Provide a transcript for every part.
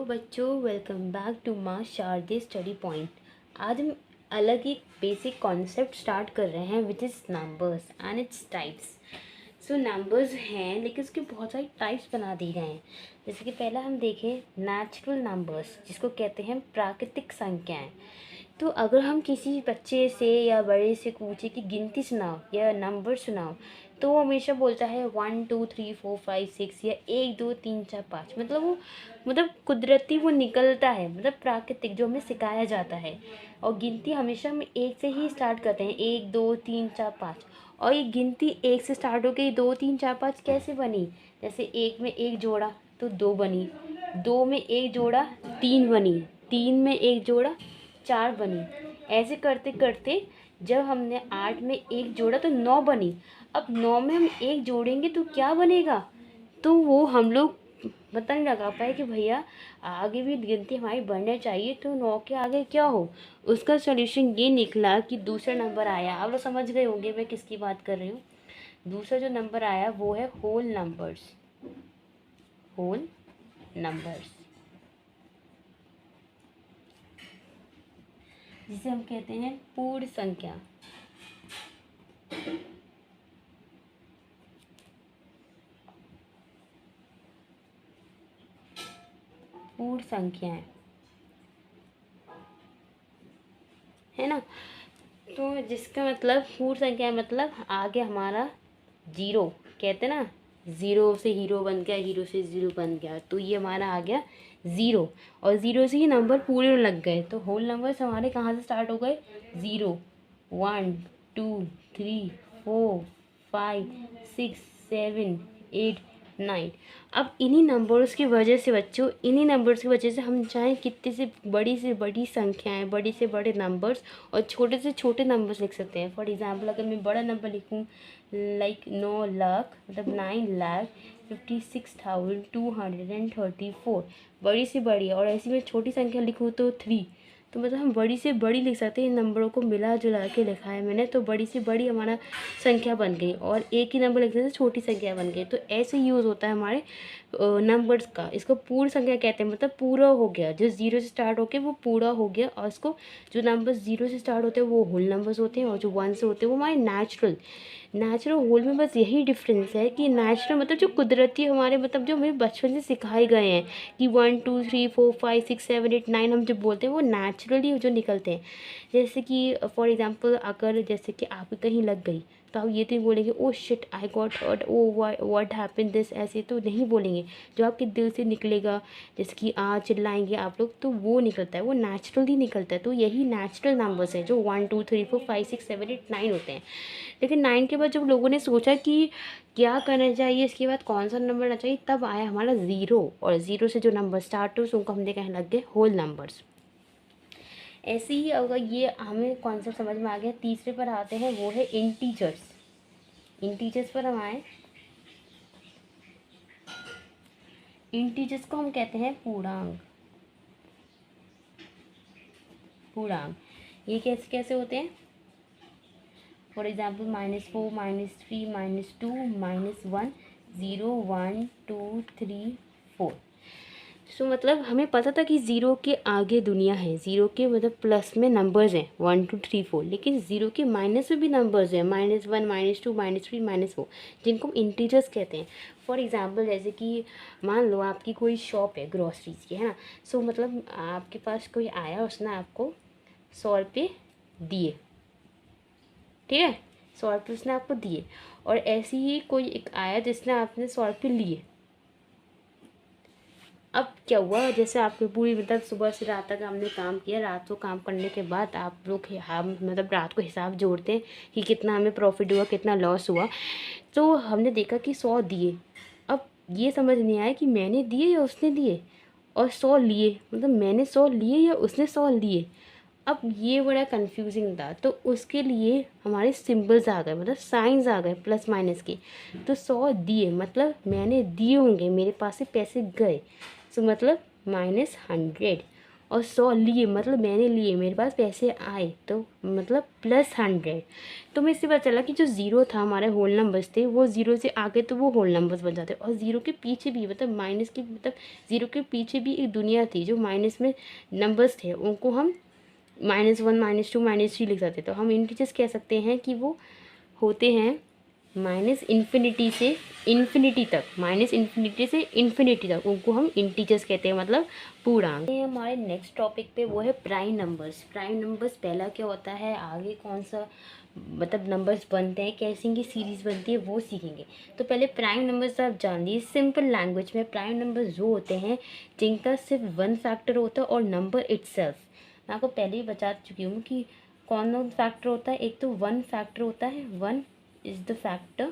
बच्चों, welcome back to माँ शारदे study point. आज हम अलग एक बेसिक कॉन्सेप्ट स्टार्ट कर रहे हैं which is numbers and its types. So numbers हैं लेकिन उसके बहुत सारी टाइप्स बना दिए गए हैं। जैसे कि पहला हम देखें नेचुरल नंबर्स, जिसको कहते हैं प्राकृतिक संख्याएं। तो अगर हम किसी बच्चे से या बड़े से पूछे कि गिनती सुनाओ या नंबर सुनाओ, तो वो हमेशा बोलता है 1 2 3 4 5 6 या 1 2 3 4 5। मतलब कुदरती वो निकलता है, मतलब प्राकृतिक जो हमें सिखाया जाता है। और गिनती हमेशा हम एक से ही स्टार्ट करते हैं, 1 2 3 4 5। और ये गिनती एक से स्टार्ट हो गई, 2 3 4 5 कैसे बनी? जैसे एक में एक जोड़ा तो दो बनी, दो में एक जोड़ा तीन बनी, तीन में एक जोड़ा चार बनी। ऐसे करते करते जब हमने 8 में एक जोड़ा तो 9 बनी। अब 9 में हम एक जोड़ेंगे तो क्या बनेगा? तो वो हम लोग पता नहीं लगा पाए कि भैया आगे भी गिनती हमारी बढ़नी चाहिए, तो 9 के आगे क्या हो। उसका सॉल्यूशन ये निकला कि दूसरा नंबर आया। आप लोग समझ गए होंगे मैं किसकी बात कर रही हूँ। दूसरा जो नंबर आया वो है होल नंबर्स। होल नंबर्स जिसे हम कहते हैं पूर्ण संख्या। पूर्ण संख्याएं है ना। तो जिसका मतलब पूर्ण संख्या मतलब आगे हमारा जीरो, कहते हैं ना, ज़ीरो से हीरो बन गया, हीरो से ज़ीरो बन गया, तो ये हमारा आ गया ज़ीरो। और ज़ीरो से ही नंबर पूरे लग गए, तो होल नंबर्स हमारे कहाँ से स्टार्ट हो गए? 0 1 2 3 4 5 6 7 8 9। अब इन्हीं नंबर्स की वजह से बच्चों, इन्हीं नंबर्स की वजह से हम चाहें कितने से बड़ी संख्याएं, बड़े से बड़े नंबर्स और छोटे से छोटे नंबर्स लिख सकते हैं। फॉर एग्जांपल अगर मैं बड़ा नंबर लिखूं लाइक 9 लाख, मतलब 9,56,234, बड़ी से बड़ी। और ऐसी मैं छोटी संख्या लिखूं तो 3, तो मतलब हम बड़ी से बड़ी लिख सकते हैं। इन नंबरों को मिला जुला के लिखा है मैंने, तो बड़ी से बड़ी हमारा संख्या बन गई। और एक ही नंबर लिखने से छोटी संख्या बन गई। तो ऐसे यूज़ होता है हमारे नंबर्स का। इसको पूर्ण संख्या कहते हैं, मतलब पूरा हो गया। जो ज़ीरो से स्टार्ट होके वो पूरा हो गया। और इसको जो नंबर ज़ीरो से स्टार्ट होते हैं वो होल नंबर्स होते हैं, और जो 1 से होते हैं वो हमारे नेचुरल होल में बस यही डिफरेंस है कि नेचुरल मतलब जो कुदरती हमारे, मतलब जो हमें बचपन से सिखाए गए हैं कि 1 2 3 4 5 6 7 8 9 हम जो बोलते हैं वो नेचुरली जो निकलते हैं। जैसे कि फॉर एग्जांपल अगर जैसे कि आप कहीं लग गई, तो आप ये तो नहीं बोलेंगे oh shit I got hurt, oh what happened this, ऐसे तो नहीं बोलेंगे। जो आपके दिल से निकलेगा, जैसे कि चिल्लाएंगे आप लोग, तो वो निकलता है, वो नेचुरली निकलता है। तो यही नेचुरल नंबर्स हैं जो 1 2 3 4 5 6 7 8 9 होते हैं। लेकिन 9 के बाद जब लोगों ने सोचा कि क्या करना चाहिए, इसके बाद कौन सा नंबर आना चाहिए, तब आया हमारा ज़ीरो। और ज़ीरो से जो नंबर स्टार्ट हुए उनको हमने कहने लग गए होल नंबर्स। ऐसे ही अगर ये हमें कॉन्सेप्ट समझ में आ गया, तीसरे पर आते हैं, वो है इंटीजर्स। इंटीजर्स पर हम आए, इंटीजर्स को हम कहते हैं पूर्णांक। पूर्णांक ये कैसे कैसे होते हैं? For example -4 -3 -2 -1 0 1 2 3 4। सो मतलब हमें पता था कि ज़ीरो के आगे दुनिया है, ज़ीरो के मतलब प्लस में नंबर्स हैं 1 2 3 4, लेकिन ज़ीरो के माइनस में भी नंबर्स हैं -1 -2 -3 -4, जिनको हम इंटीजर्स कहते हैं। फॉर एग्जांपल जैसे कि मान लो आपकी कोई शॉप है ग्रॉसरीज की, है ना। सो मतलब आपके पास कोई आया, उसने आपको 100 रुपये दिए, ठीक है, 100 रुपये उसने आपको दिए। और ऐसे ही कोई एक आया जिसने आपने 100 रुपये लिए। अब क्या हुआ, जैसे आपने पूरी मतलब सुबह से रात तक हमने काम किया, रात को काम करने के बाद आप लोग हम मतलब रात को हिसाब जोड़ते हैं कि कितना हमें प्रॉफिट हुआ, कितना लॉस हुआ। तो हमने देखा कि 100 दिए। अब ये समझ नहीं आया कि मैंने दिए या उसने दिए, और 100 लिए, मतलब मैंने 100 लिए या उसने 100 लिए। अब ये बड़ा कंफ्यूजिंग था, तो उसके लिए हमारे सिंबल्स आ गए, मतलब साइंस आ गए प्लस माइनस के। तो 100 दिए मतलब मैंने दिए होंगे, मेरे पास से पैसे गए, सो मतलब -100। और 100 लिए मतलब मैंने लिए, मेरे पास पैसे आए, तो मतलब +100। तो मैं इससे पता चला कि जो ज़ीरो था हमारे होल नंबर्स थे, वो ज़ीरो से आगे तो वो होल नंबर्स बन जाते, और ज़ीरो के पीछे भी मतलब माइनस की मतलब ज़ीरो के पीछे भी एक दुनिया थी जो माइनस में नंबर्स थे, उनको हम -1 -2 -3 लिख सकते। तो हम इंटीजर्स कह सकते हैं कि वो होते हैं माइनस इन्फिनिटी से इन्फिनिटी तक, माइनस इन्फिनिटी से इन्फिनिटी तक, उनको हम इंटीजर्स कहते हैं, मतलब पूर्णांक। ये हमारे नेक्स्ट टॉपिक पे वो है प्राइम नंबर्स। प्राइम नंबर्स पहला क्या होता है, आगे कौन सा मतलब नंबर्स बनते हैं, कैसे इनकी सीरीज़ बनती है, वो सीखेंगे। तो पहले प्राइम नंबर्स आप जान लीजिए। सिंपल लैंग्वेज में प्राइम नंबर्स वो होते हैं जिनका सिर्फ वन फैक्टर होता है और नंबर इटसेल्फ। मैं आपको पहले ही बता चुकी हूँ कि कौन कौन फैक्टर होता है। एक तो वन फैक्टर होता है, one is the factor,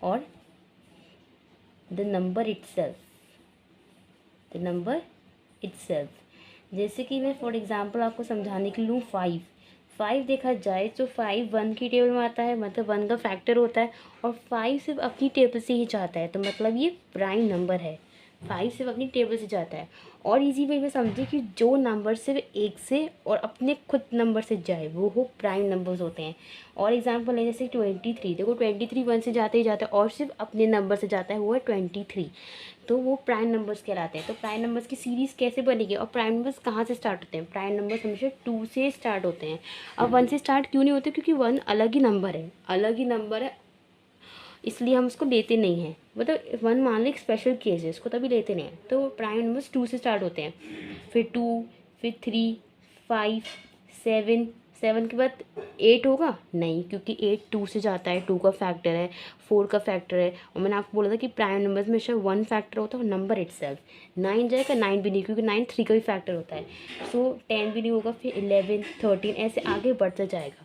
or the number itself। जैसे कि मैं फॉर एग्जांपल आपको समझाने के लिए लूँ 5 देखा जाए तो 5 1 की टेबल में आता है, मतलब 1 का फैक्टर होता है, और 5 सिर्फ अपनी टेबल से ही जाता है, तो मतलब ये प्राइम नंबर है। 5 सिर्फ अपनी टेबल से जाता है। और इजी वे में समझिए कि जो नंबर सिर्फ एक से और अपने खुद नंबर से जाए वो हो प्राइम नंबर्स होते हैं। और एग्जांपल है जैसे 23, देखो 23 1 से जाते ही जाता है और सिर्फ अपने नंबर से जाता है, वो है 23, तो वो प्राइम नंबर्स कहलाते हैं। तो प्राइम नंबर्स की सीरीज़ कैसे बनेगी, और प्राइम नंबर्स कहाँ से स्टार्ट होते हैं? प्राइम नंबर्स हमेशा 2 से स्टार्ट होते हैं। अब 1 से स्टार्ट क्यों नहीं होते? क्योंकि 1 अलग ही नंबर है, अलग ही नंबर है, इसलिए हम उसको लेते नहीं हैं। मतलब 1 मान लो एक स्पेशल केस है, इसको तभी लेते नहीं हैं। तो प्राइम नंबर्स 2 से स्टार्ट होते हैं, फिर 2, फिर 3, 5, 7, 7 के बाद 8 होगा नहीं, क्योंकि 8 2 से जाता है, 2 का फैक्टर है, 4 का फैक्टर है, और मैंने आपको बोला था कि प्राइम नंबर्स में हमेशा 1 फैक्टर होता है और नंबर इटसेल्फ। 9 जाएगा, 9 भी नहीं, क्योंकि 9 3 का भी फैक्टर होता है, सो 10 भी नहीं होगा, फिर 11 13 ऐसे आगे बढ़ता जाएगा।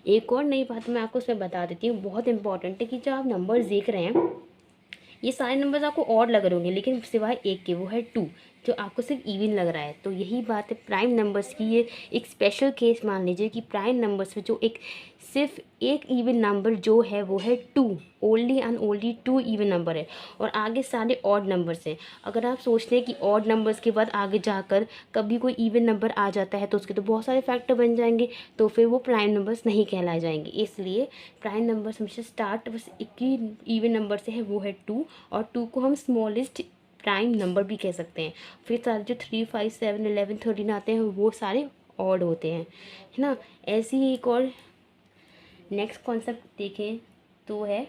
एक और नई बात मैं आपको उसमें बता देती हूँ, बहुत इंपॉर्टेंट है, कि जो आप नंबर्स देख रहे हैं ये सारे नंबर्स आपको ऑड लग रहे होंगे, लेकिन सिवाय एक के, वो है 2, जो आपको सिर्फ इवन लग रहा है। तो यही बात है प्राइम नंबर्स की, ये एक स्पेशल केस मान लीजिए कि प्राइम नंबर्स में जो एक सिर्फ एक इवन नंबर जो है वो है 2, only and only 2 even number है, और आगे सारे ऑड नंबर्स हैं। अगर आप सोचते हैं कि ऑड नंबर्स के बाद आगे जाकर कभी कोई इवन नंबर आ जाता है तो उसके तो बहुत सारे फैक्टर बन जाएंगे, तो फिर वो प्राइम नंबर्स नहीं कहलाए जाएंगे। इसलिए प्राइम नंबर्स हमेशा स्टार्ट बस एक ही इवन नंबर से है, वो है 2, और 2 को हम स्मॉलेस्ट प्राइम नंबर भी कह सकते हैं। फिर सारे जो 3 5 7 11 13 आते हैं वो सारे ऑड होते हैं, है ना। ऐसे ही एक और नेक्स्ट कॉन्सेप्ट देखें तो है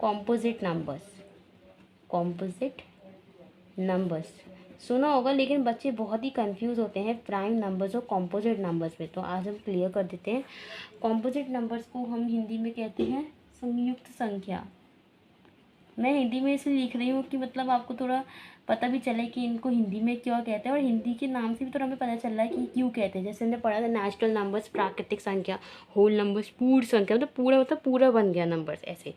कॉम्पोजिट नंबर्स। कॉम्पोजिट नंबर्स सुना होगा, लेकिन बच्चे बहुत ही कंफ्यूज होते हैं प्राइम नंबर्स और कॉम्पोजिट नंबर्स में, तो आज हम क्लियर कर देते हैं। कॉम्पोजिट नंबर्स को हम हिंदी में कहते हैं संयुक्त संख्या। मैं हिंदी में इसलिए लिख रही हूँ कि मतलब आपको थोड़ा पता भी चले कि इनको हिंदी में क्या कहते हैं, और हिंदी के नाम से भी थोड़ा हमें पता चल रहा है कि क्यों कहते हैं। जैसे हमने पढ़ा था नेचुरल नंबर्स, प्राकृतिक संख्या, होल नंबर्स, पूर्ण संख्या, मतलब पूरा बन गया नंबर्स ऐसे।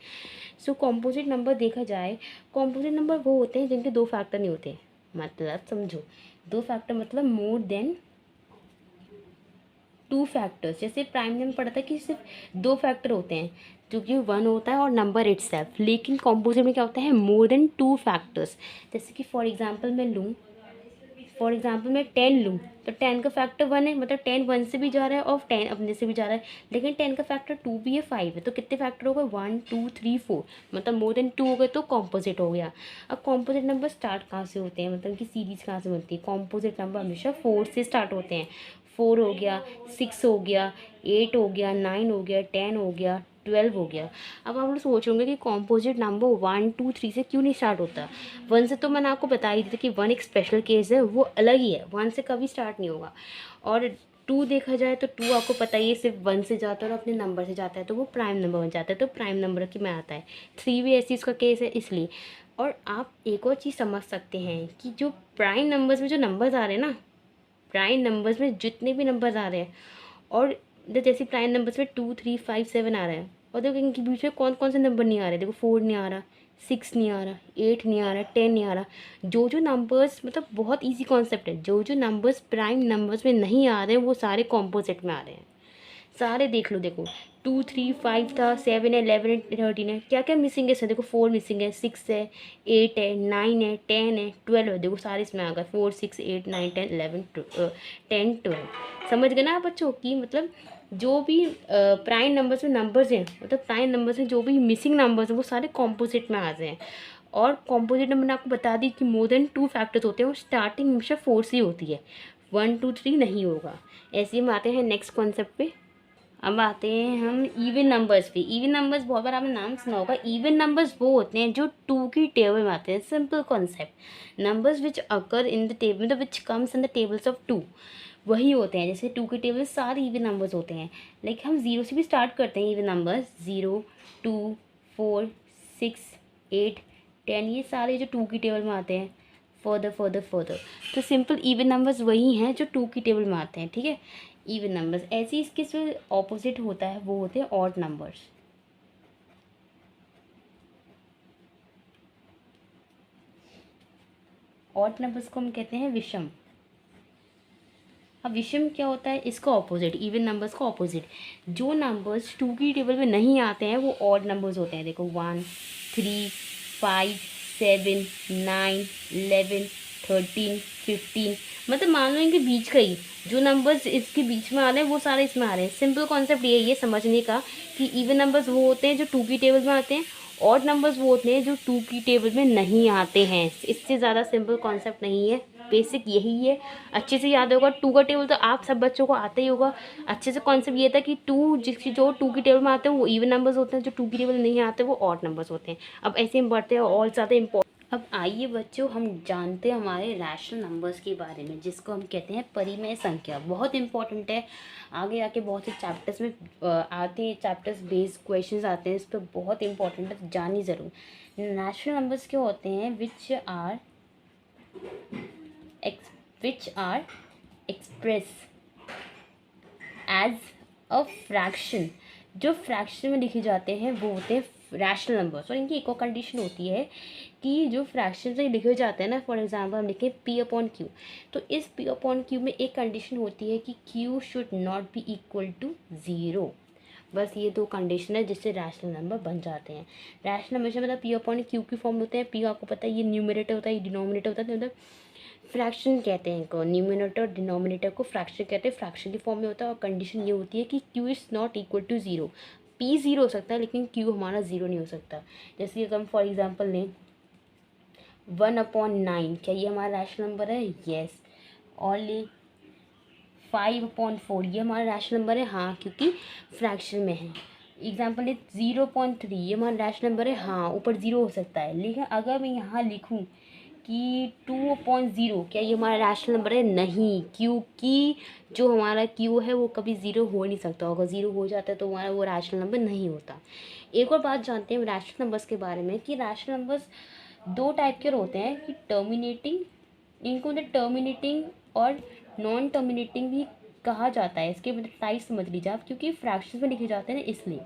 सो कॉम्पोजिट नंबर देखा जाए, कॉम्पोजिट नंबर वो होते हैं जिनके 2 फैक्टर नहीं होते। मतलब समझो, 2 फैक्टर मतलब मोर देन 2 फैक्टर्स। जैसे प्राइम में पढ़ा था कि सिर्फ 2 फैक्टर होते हैं, जो कि 1 होता है और नंबर इटसेल्फ, लेकिन कॉम्पोजिट में क्या होता है, मोर देन 2 फैक्टर्स। जैसे कि फॉर एग्जांपल मैं 10 लूँ, तो 10 का फैक्टर 1 है, मतलब 10 1 से भी जा रहा है और 10 अपने से भी जा रहा है, लेकिन 10 का फैक्टर 2 भी है, 5 है, तो कितने फैक्टर हो गए, 1 2 3 4, मतलब मोर देन 2 हो गए, तो कॉम्पोजिट हो गया। अब कॉम्पोजिट नंबर स्टार्ट कहाँ से होते हैं, मतलब कि सीरीज़ कहाँ से बनती है? कॉम्पोजिट नंबर हमेशा 4 से स्टार्ट होते हैं। 4 हो गया, 6 हो गया, 8 हो गया, 9 हो गया, 10 हो गया, 12 हो गया। अब आप लोग सोचोगे कि कॉम्पोजिट नंबर 1 2 3 से क्यों नहीं स्टार्ट होता? 1 से तो मैंने आपको बता ही दिया था कि 1 एक स्पेशल केस है, वो अलग ही है, 1 से कभी स्टार्ट नहीं होगा। और 2 देखा जाए तो 2 आपको पता ही है सिर्फ 1 से जाता है और अपने नंबर से जाता है, तो वो प्राइम नंबर बन जाता है, तो प्राइम नंबर की में आता है। 3 भी ऐसी इसका केस है, इसलिए। और आप एक और चीज़ समझ सकते हैं कि जो प्राइम नंबर्स में जो नंबर्स आ रहे हैं ना, प्राइम नंबर्स में जितने भी नंबर्स आ रहे हैं, और जैसे प्राइम नंबर्स में 2 3 5 7 आ रहे हैं, और देखो इनके बीच में कौन कौन से नंबर नहीं आ रहे। देखो 4 नहीं आ रहा, 6 नहीं आ रहा, 8 नहीं आ रहा, 10 नहीं आ रहा। जो नंबर्स, मतलब बहुत इजी कॉन्सेप्ट है, जो नंबर्स प्राइम नंबर्स में नहीं आ रहे हैं वो सारे कॉम्पोजिट में आ रहे हैं। सारे देख लो, देखो 2 3 5 था, 7 है, 11 है, 13 है, क्या क्या मिसिंग है इसमें, देखो 4 मिसिंग है, 6 है, 8 है, 9 है, 10 है, 12 है, देखो सारे इसमें आ गए, 4 6 8 9 10 11 10 12। समझ गए ना आप बच्चों की, मतलब जो भी प्राइम नंबर्स में नंबर्स हैं, मतलब प्राइम नंबर्स में जो भी मिसिंग नंबर्स हैं वो सारे कॉम्पोजिट में आ जाए हैं। और कॉम्पोजिट नंबर मैंने आपको बता दी कि मोर देन 2 फैक्टर्स होते हैं और स्टार्टिंग हमेशा 4 से ही होती है, 1 2 3 नहीं होगा। ऐसे ही हम आते हैं नेक्स्ट कॉन्सेप्ट पे। अब आते हैं हम इवन नंबर्स पे। इवन नंबर्स बहुत बार आपने नाम सुना होगा। इवन नंबर्स वो होते हैं जो 2 की टेबल में आते हैं। Simple concept, numbers which occur in the table, मतलब which comes in the tables of 2, वही होते हैं। जैसे 2 की टेबल में सारे इवन नंबर्स होते हैं, लाइक हम 0 से भी स्टार्ट करते हैं। इवन नंबर्स 0 2 4 6 8 10, ये सारे जो 2 की टेबल में आते हैं। फर्दर फर्दर फर्दर, तो सिंपल इवन नंबर्स वही हैं जो 2 की टेबल में आते हैं, ठीक है। इवन नंबर्स ऐसे ही इसके जो ऑपोजिट होता है वो होते हैं ऑड नंबर्स। ऑड नंबर्स को हम कहते हैं विषम। अब विषम क्या होता है, इसका ऑपोजिट, इवन नंबर्स का ऑपोजिट। जो नंबर्स 2 की टेबल में नहीं आते हैं वो ऑड नंबर्स होते हैं। देखो 1 3 5 7 9 11 13 15, मतलब मान लो इनके बीच का ही जो नंबर्स इसके बीच में आ रहे हैं वो सारे इसमें आ रहे हैं। सिंपल कॉन्सेप्ट ये समझने का कि इवन नंबर्स वो होते हैं जो 2 की टेबल में आते हैं, ऑड नंबर्स वो होते हैं जो 2 की टेबल में नहीं आते हैं। इससे ज़्यादा सिंपल कॉन्सेप्ट नहीं है, बेसिक यही है। अच्छे से याद होगा। 2 का टेबल तो आप सब बच्चों को आता ही होगा अच्छे से। कॉन्सेप्ट ये था कि 2 जिसकी जो 2 की टेबल में आते हैं वो इवन नंबर्स होते हैं, जो 2 की टेबल में नहीं आते वो ऑड नंबर्स होते हैं। अब ऐसे हम बढ़ते हैं और ज़्यादा इम्पोर्टेंट। अब आइए बच्चों हम जानते हैं हमारे रैशनल नंबर्स के बारे में, जिसको हम कहते हैं परिमेय संख्या। बहुत इंपॉर्टेंट है, आगे आके बहुत से चैप्टर्स में आते हैं, चैप्टर्स बेस्ड क्वेश्चंस आते हैं, इस पर बहुत इंपॉर्टेंट है, जानिए ज़रूर। रैशनल नंबर्स क्या होते हैं, which are express as a fraction. जो फ्रैक्शन में लिखे जाते हैं वो होते हैं रैशनल नंबर्स। और इनकी एक और कंडीशन होती है कि जो फ्रैक्शन में लिखे जाते हैं ना, फॉर एग्जांपल हम लिखें P अपॉन क्यू, तो इस P अपॉन क्यू में एक कंडीशन होती है कि Q should not be equal to 0। बस ये 2 कंडीशन है जिससे रैशनल नंबर बन जाते हैं। रैशनल नंबर से मतलब P अपॉन क्यू की फॉर्म होते हैं। P आपको पता है ये न्यूमरेटर होता है, ये डिनोमिनेटर होता है, मतलब फ्रैक्शन कहते हैं इनको। न्यूमरेटर और डिनोमिनेटर को फ्रैक्शन कहते हैं, फ्रैक्शन की फॉर्म में होता है। और कंडीशन ये होती है कि Q is not equal to 0। P 0 हो सकता है लेकिन Q हमारा 0 नहीं हो सकता। जैसे कि हम फॉर एग्जांपल लें 1/9, क्या ये हमारा रैशनल नंबर है? येस। ओनली 5/4, ये हमारा रैशनल नंबर है? हाँ, क्योंकि फ्रैक्शन में है। एग्जाम्पल है 0.3, ये हमारा रैशनल नंबर है? हाँ, ऊपर 0 हो सकता है। लेकिन अगर मैं यहाँ लिखूँ कि 2/0, क्या ये हमारा रैशनल नंबर है? नहीं, क्योंकि जो हमारा Q है वो कभी 0 हो नहीं सकता। अगर 0 हो जाता है तो हमारा वो रैशनल नंबर नहीं होता। एक और बात जानते हैं रैशनल नंबर्स के बारे में कि रैशनल नंबर्स 2 टाइप के होते हैं कि टर्मिनेटिंग, इनको मतलब टर्मिनेटिंग और नॉन टर्मिनेटिंग भी कहा जाता है। इसके मतलब टाइप समझ लीजिए आप, क्योंकि फ्रैक्शन में लिखे जाते हैं ना, इसलिए।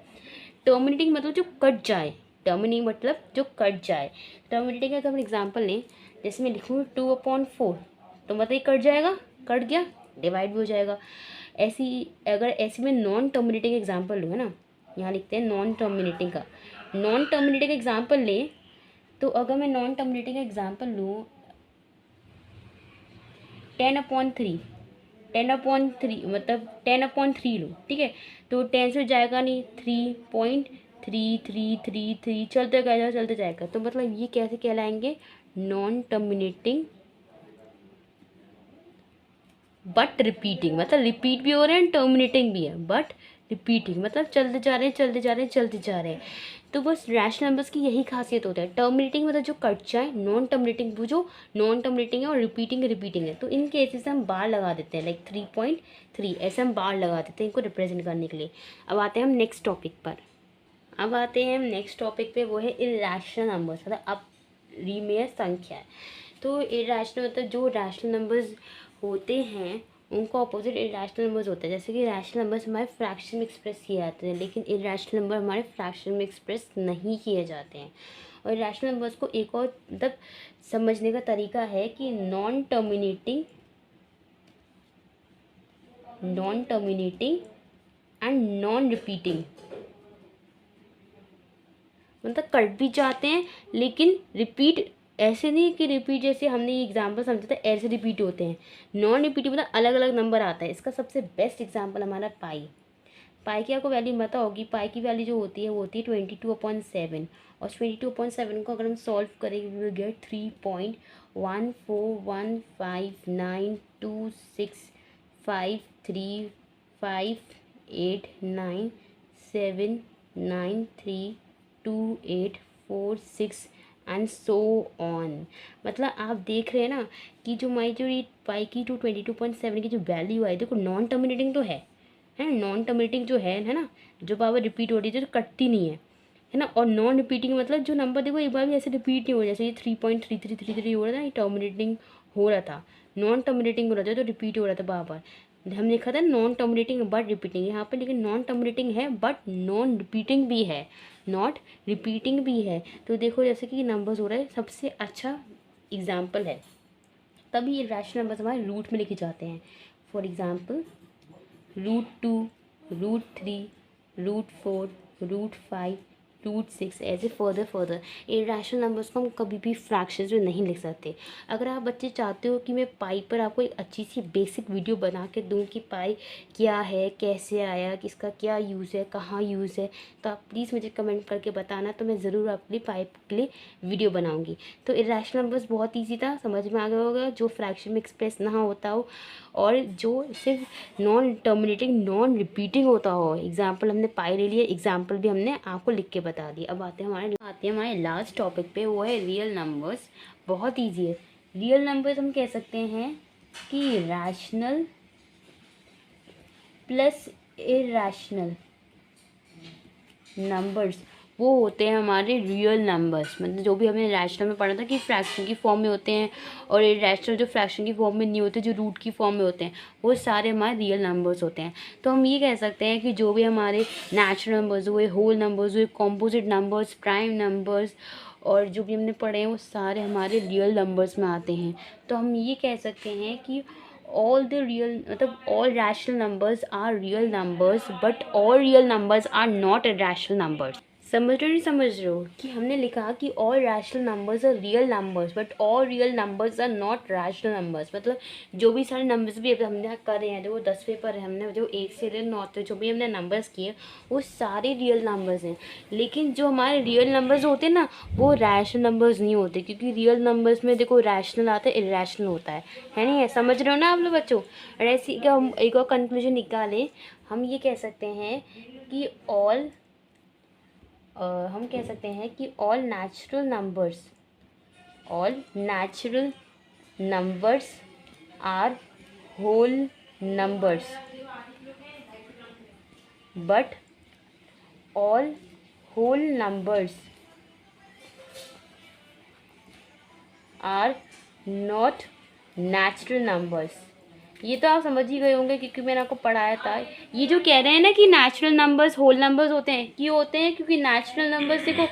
टर्मिनेटिंग मतलब जो कट जाए, टर्मिनेटिंग मतलब जो कट जाए। टर्मिनेटिंग का अगर हम एग्जाम्पल लें, जैसे मैं लिखूँ 2/4, तो मतलब ये कट जाएगा, कट गया, डिवाइड भी हो जाएगा। ऐसी अगर ऐसे में नॉन टर्मिनेटिंग एग्जाम्पल लूँ, है ना, यहाँ लिखते हैं नॉन टर्मिनेटिंग का। नॉन टर्मिनेटिंग एग्जाम्पल लें तो अगर मैं नॉन टर्मिनेटिंग एग्जाम्पल लूँ 10/3, 10/3 मतलब 10/3 लूँ, ठीक है, तो 10 से जाएगा नहीं, 3.3333 चलते जाएगा। तो मतलब ये कैसे कहलाएंगे? नॉन टर्मिनेटिंग बट रिपीटिंग, मतलब रिपीट भी हो रहे हैं, टर्मिनेटिंग भी है, बट रिपीटिंग मतलब चलते जा रहे हैं। तो बस रैशनल नंबर्स की यही खासियत होता है। टर्मिनेटिंग मतलब जो कट जाए, नॉन टर्मिनेटिंग वो जो नॉन टर्मिनेटिंग है, और रिपीटिंग है। तो इन केसेस से हम बार लगा देते हैं, लाइक 3.3 ऐसे हम बार लगा देते हैं इनको रिप्रेजेंट करने के लिए। अब आते हैं हम नेक्स्ट टॉपिक पर। वो है इर्रेशनल नंबर्स, मतलब अपरिमेय संख्या। तो इर्रेशनल मतलब जो रैशनल नंबर्स होते हैं उनको अपोजिट इरेशनल नंबर्स होते हैं। जैसे कि रैशनल नंबर्स हमारे फ्रैक्शन में एक्सप्रेस किए जाते हैं, लेकिन इरेशनल नंबर हमारे फ्रैक्शन में एक्सप्रेस नहीं किए जाते हैं। और रैशनल नंबर्स को एक और मतलब समझने का तरीका है कि non terminating and non repeating, मतलब कट भी जाते हैं लेकिन रिपीट ऐसे नहीं कि रिपीट जैसे हमने ये एग्जाम्पल समझा था ऐसे रिपीट होते हैं। नॉन रिपीट मतलब अलग अलग नंबर आता है। इसका सबसे बेस्ट एग्जाम्पल हमारा पाई। पाई की आपको वैल्यू पता होगी। पाई की वैल्यू जो होती है वो होती है 22/7 और 22/7 को अगर हम सॉल्व करेंगे we will get 3.141592653897932846 and so on. मतलब आप देख रहे हैं ना कि जो हमारी जो ये पाई की 22.7 की जो वैल्यू आई, देखो नॉन टर्मिनेटिंग तो है नॉन टर्मिनेटिंग जो है ना, जो पावर रिपीट हो रही है तो कटती नहीं है ना। और नॉन रिपीटिंग मतलब जो नंबर देखो एक बार भी ऐसे रिपीट नहीं हो, जैसे ये 3.3333 हो रहा था, ये टर्मिनेटिंग हो रहा था, नॉन टर्मिनेटिंग हो रहा था तो रिपीट हो रहा था बार बार। हमने लिखा था नॉन टर्मिनेटिंग बट रिपीटिंग, यहाँ पे लेकिन नॉन टर्मिनेटिंग है बट नॉन रिपीटिंग भी है, नॉट रिपीटिंग भी है। तो देखो जैसे कि नंबर्स हो रहा है सबसे अच्छा एग्जाम्पल है। तभी ये रैशनल नंबर्स हमारे रूट में लिखे जाते हैं। फॉर एग्जाम्पल √2, √3, √4, √5, √6 ऐसे फर्दर इरेशनल नंबर्स को हम कभी भी फ्रैक्शंस में नहीं लिख सकते। अगर आप बच्चे चाहते हो कि मैं पाई पर आपको एक अच्छी सी बेसिक वीडियो बना के दूँ कि पाई क्या है, कैसे आया, किसका क्या यूज़ है, कहाँ यूज़ है, तो आप प्लीज़ मुझे कमेंट करके बताना, तो मैं ज़रूर आपके लिए पाई के लिए वीडियो बनाऊँगी। तो इरेशनल नंबर्स बहुत ईजी था, समझ में आ गया होगा, जो फ्रैक्शन में एक्सप्रेस ना होता हो और जो सिर्फ नॉन टर्मिनेटिंग नॉन रिपीटिंग होता हो। एग्जाम्पल हमने पाई ले लिया, एग्जाम्पल भी हमने आपको लिख के बता दिया। अब आते हैं हमारे लास्ट टॉपिक पे, वो है रियल नंबर्स। बहुत ईजी है। रियल नंबर्स हम कह सकते हैं कि रैशनल प्लस इरैशनल नंबर्स वो होते हैं हमारे रियल नंबर्स। मतलब जो भी हमने रैशनल में पढ़ा था कि फ्रैक्शन की फॉर्म में होते हैं, और इरैशनल जो फ्रैक्शन की फॉर्म में नहीं होते, जो रूट की फॉर्म में होते हैं, वो सारे हमारे रियल नंबर्स होते हैं। तो हम ये कह सकते हैं कि जो भी हमारे नेचुरल नंबर्स हुए, होल नंबर्स हुए, कॉम्पोजिट नंबर्स, प्राइम नंबर्स और जो भी हमने पढ़े हैं वो सारे हमारे रियल नंबर्स में आते हैं। तो हम ये कह सकते हैं कि all the real मतलब all rational numbers are real numbers but all real numbers are not irrational numbers। समझ रहे हो नहीं समझ रहे हो कि हमने लिखा कि all rational numbers are real numbers but all real numbers are not rational numbers. मतलब जो भी सारे नंबर्स भी अब हमने कर रहे हैं, जो 10 पेपर है, हमने जो 1 से लेकर 9 तक जो भी हमने नंबर्स किए वो सारे रियल नंबर्स हैं। लेकिन जो हमारे रियल नंबर्स होते हैं ना वो रैशनल नंबर्स नहीं होते, क्योंकि रियल नंबर्स में देखो रैशनल आता है, इरैशनल होता है नहीं है। समझ रहे हो ना आप लोग बच्चों। और ऐसी का हम एक और कंक्लूजन निकालें, हम ये कह सकते हैं कि हम कह सकते हैं कि all natural numbers are whole numbers but all whole numbers are not natural numbers. ये तो आप समझ ही गए होंगे क्योंकि मैंने आपको पढ़ाया था। ये जो कह रहे हैं ना कि नेचुरल नंबर्स होल नंबर्स होते हैं, क्यों होते हैं? क्योंकि नेचुरल नंबर्स देखो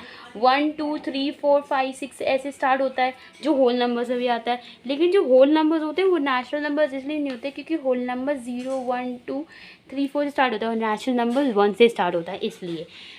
1 2 3 4 5 6 ऐसे स्टार्ट होता है, जो होल नंबर्स में भी आता है। लेकिन जो होल नंबर्स होते हैं वो नेचुरल नंबर्स इसलिए नहीं होते क्योंकि होल नंबर 0 1 2 3 4 से स्टार्ट होता है और नेचुरल नंबर 1 से स्टार्ट होता है, इसलिए।